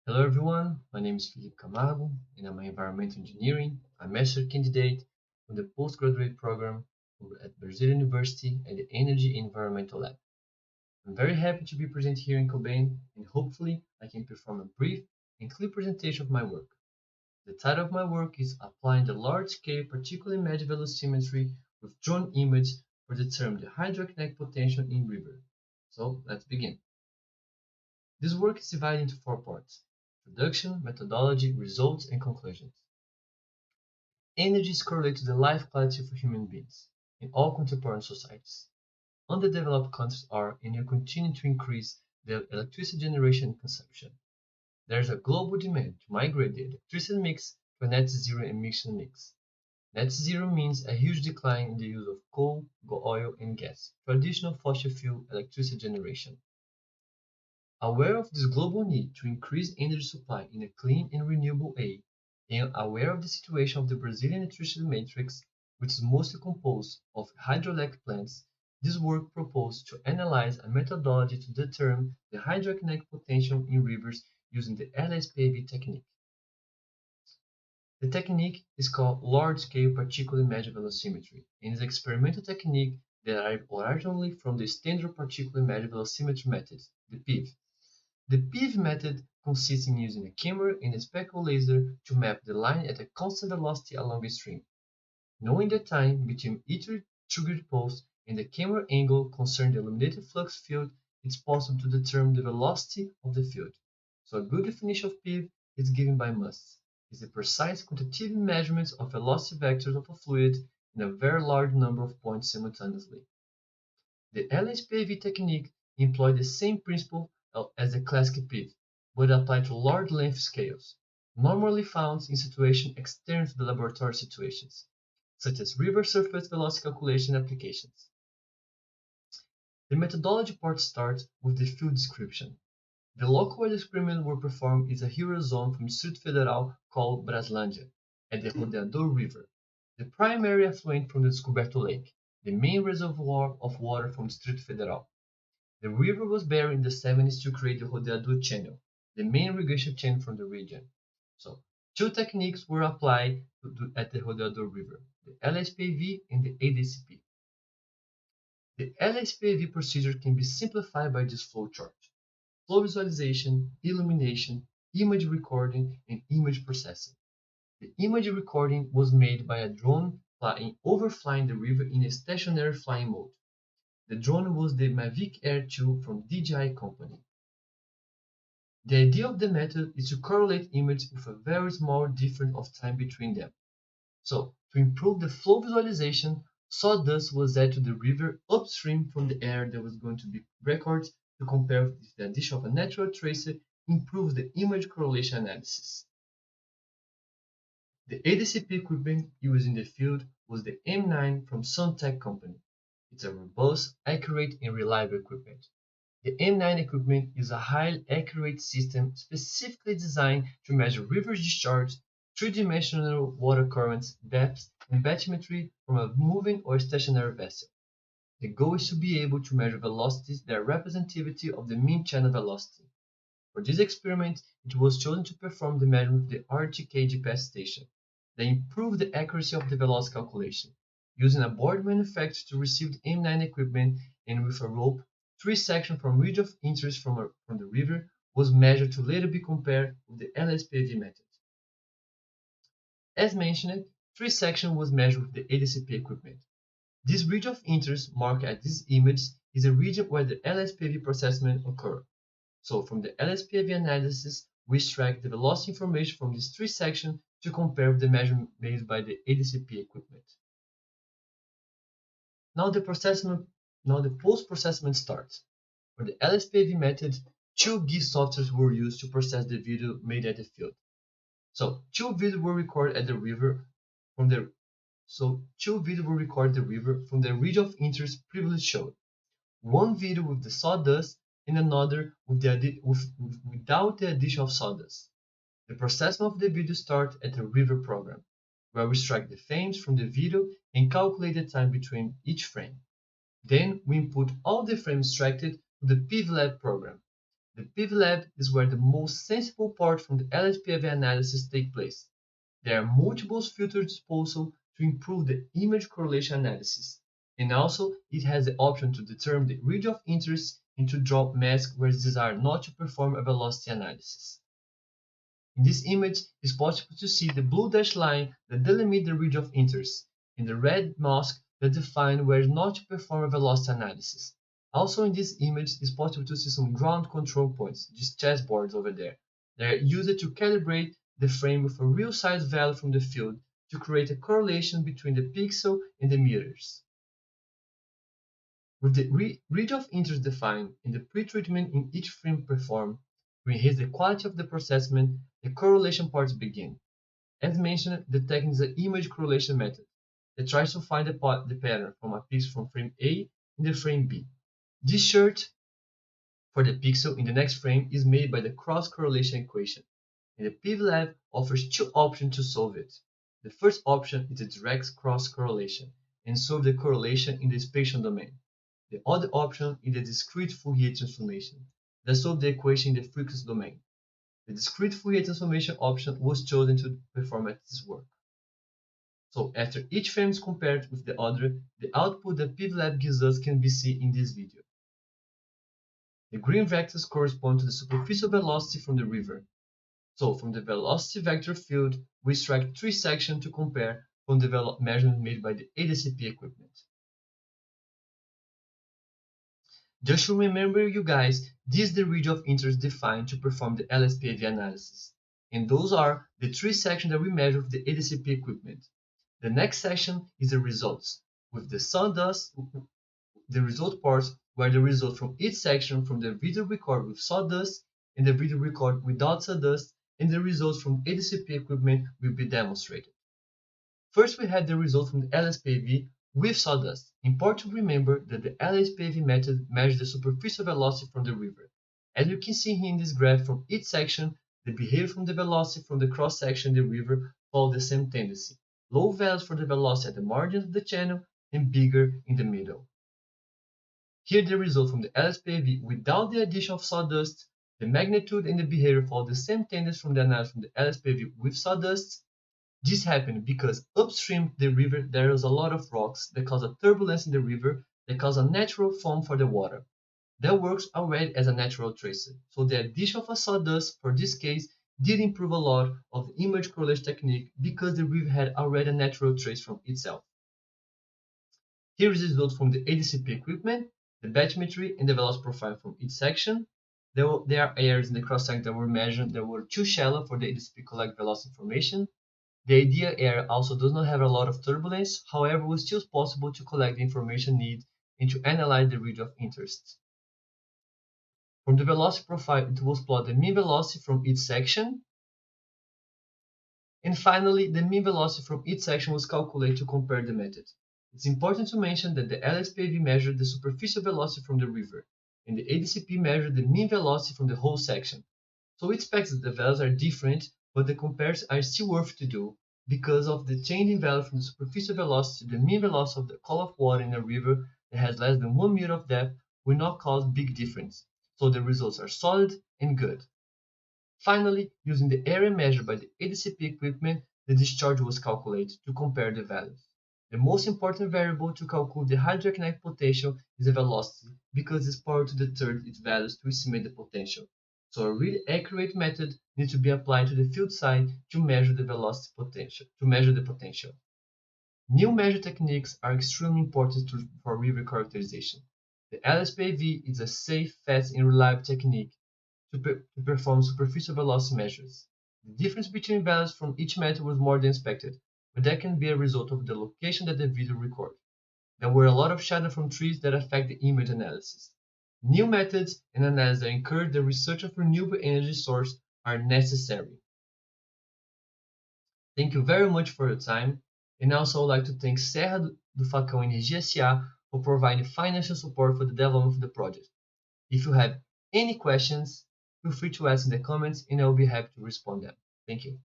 Hello everyone, my name is Felipe Camargo and I'm an environmental engineering, a master candidate on the postgraduate program at Brazil University at the Energy and Environmental Lab. I'm very happy to be present here in COBEM and hopefully I can perform a brief and clear presentation of my work. The title of my work is Applying the Large-Scale Particle Image Velocimetry with Drone Image for determining the hydrokinetic potential in river. So let's begin. This work is divided into 4 parts: introduction, methodology, results, and conclusions. Energy is correlated to the life quality for human beings in all contemporary societies. Underdeveloped countries are and will continue to increase their electricity generation and consumption. There is a global demand to migrate the electricity mix to a net zero emission mix. Net zero means a huge decline in the use of coal, oil, and gas, traditional fossil fuel electricity generation. Aware of this global need to increase energy supply in a clean and renewable way, and aware of the situation of the Brazilian electricity matrix, which is mostly composed of hydroelectric plants, this work proposed to analyze a methodology to determine the hydrokinetic potential in rivers using the LSPAV technique. The technique is called Large-Scale Particle Image Velocimetry and is an experimental technique derived originally from the Standard Particle Image Velocimetry method, the PIV. The PIV method consists in using a camera and a spectral laser to map the line at a constant velocity along a stream. Knowing the time between each triggered pulse and the camera angle concerning the illuminated flux field, it's possible to determine the velocity of the field. So a good definition of PIV is given by MUST. It's the precise quantitative measurements of velocity vectors of a fluid in a very large number of points simultaneously. The LSPAV technique employs the same principle as the classic PIV, but applied to large length scales, normally found in situations external to the laboratory situations, such as river surface velocity calculation applications. The methodology part starts with the field description. The local where the experiments were performed is a hero zone from Distrito Federal called Braslândia, at the Rodeador River, the primary affluent from the Descoberto Lake, the main reservoir of water from Distrito Federal. The river was buried in the 70s to create the Rodeador Channel, the main irrigation channel from the region. So, two techniques were applied at the Rodeador River, the LSPAV and the ADCP. The LSPAV procedure can be simplified by this flowchart: flow visualization, illumination, image recording, and image processing. The image recording was made by a drone overflying the river in a stationary flying mode. The drone was the Mavic Air 2 from DJI company. The idea of the method is to correlate images with a very small difference of time between them. So, to improve the flow visualization, sawdust was added to the river upstream from the air that was going to be recorded to compare with the addition of a natural tracer improves the image correlation analysis. The ADCP equipment used in the field was the M9 from Suntech company. It's a robust, accurate, and reliable equipment. The M9 equipment is a highly accurate system specifically designed to measure river discharge, three-dimensional water currents, depths, and bathymetry from a moving or stationary vessel. The goal is to be able to measure velocities that are representative of the mean channel velocity. For this experiment, it was chosen to perform the measurement of the RTK GPS station. They improved the accuracy of the velocity calculation, using a board manufactured to receive the M9 equipment and with a rope. 3 sections from region of interest from the river was measured to later be compared with the LSPAV method. As mentioned, 3 sections was measured with the ADCP equipment. This region of interest marked at this image is a region where the LSPAV processment occurred. So from the LSPAV analysis, we extract the velocity information from these 3 sections to compare with the measurement made by the ADCP equipment. Now the post-processment starts. For the LSPAV method, 2 GIS softwares were used to process the video made at the field. So 2 videos were recorded at the river from the region of interest previously showed. One video with the sawdust and another without the addition of sawdust. The processing of the video starts at the river program, where we extract the frames from the video and calculate the time between each frame. Then we input all the frames extracted to the PIVLab program. The PIV lab is where the most sensible part from the LSPAV analysis takes place. There are multiple filter disposal to improve the image correlation analysis, and also it has the option to determine the region of interest and to drop masks where it is desired not to perform a velocity analysis. In this image, it's possible to see the blue dashed line that delimits the region of interest, and the red mask that defines where not to perform a velocity analysis. Also in this image, it's possible to see some ground control points, these chessboards over there. They are used to calibrate the frame with a real size value from the field to create a correlation between the pixel and the meters. With the region of interest defined and the pre-treatment in each frame performed, to enhance the quality of the processment, the correlation parts begin. As mentioned, the technique is an image correlation method that tries to find the pattern from a pixel from frame A in the frame B. This search for the pixel in the next frame is made by the cross-correlation equation, and the PIV lab offers two options to solve it. The first option is a direct cross-correlation and solve the correlation in the spatial domain. The other option is the discrete Fourier transformation that solves the equation in the frequency domain. The discrete Fourier transformation option was chosen to perform this work. So after each frame is compared with the other, the output that PIV lab gives us can be seen in this video. The green vectors correspond to the superficial velocity from the river. So from the velocity vector field, we extract three sections to compare from the measurement made by the ADCP equipment. Just to remember you guys, this is the region of interest defined to perform the LSPAV analysis. And those are the three sections that we measure with the ADCP equipment. The next section is the results, with the sawdust, the result parts where the result from each section from the video record with sawdust and the video record without sawdust, and the results from ADCP equipment will be demonstrated. First, we have the result from the LSPAV with sawdust. Important to remember that the LSPAV method measures the superficial velocity from the river. As you can see here in this graph, from each section, the behavior from the velocity from the cross-section of the river follow the same tendency. Low values for the velocity at the margins of the channel and bigger in the middle. Here the result from the LSPAV without the addition of sawdust, the magnitude and the behavior follow the same tendency from the analysis from the LSPAV with sawdust. This happened because upstream the river there is a lot of rocks that cause a turbulence in the river that cause a natural foam for the water. That works already as a natural tracer. So the addition of a sawdust for this case did improve a lot of the image correlation technique because the river had already a natural trace from itself. Here is the result from the ADCP equipment, the bathymetry, and the velocity profile from each section. There are areas in the cross-section that were measured that were too shallow for the ADCP collect velocity information. The ideal area also does not have a lot of turbulence, however, it was still possible to collect the information needed and to analyze the region of interest. From the velocity profile, it was plotted the mean velocity from each section. And finally, the mean velocity from each section was calculated to compare the method. It's important to mention that the LSPAV measured the superficial velocity from the river, and the ADCP measured the mean velocity from the whole section. So it expects that the values are different, but the comparisons are still worth to do because of the change in value from the superficial velocity to the mean velocity of the column of water in a river that has less than 1 meter of depth will not cause big difference. So the results are solid and good. Finally, using the area measured by the ADCP equipment, the discharge was calculated to compare the values. The most important variable to calculate the hydrokinetic potential is the velocity because it's power to determine its values to estimate the potential. So a really accurate method needs to be applied to the field side to measure the velocity potential, New measure techniques are extremely important for river characterization. The LSPAV is a safe, fast, and reliable technique to perform superficial velocity measures. The difference between values from each method was more than expected, but that can be a result of the location that the video recorded. There were a lot of shadow from trees that affect the image analysis. New methods and analysis that encourage the research of renewable energy sources are necessary. Thank you very much for your time, and also I would like to thank Serra do Facão Energia SA for providing financial support for the development of the project. If you have any questions, feel free to ask in the comments and I will be happy to respond them. Thank you.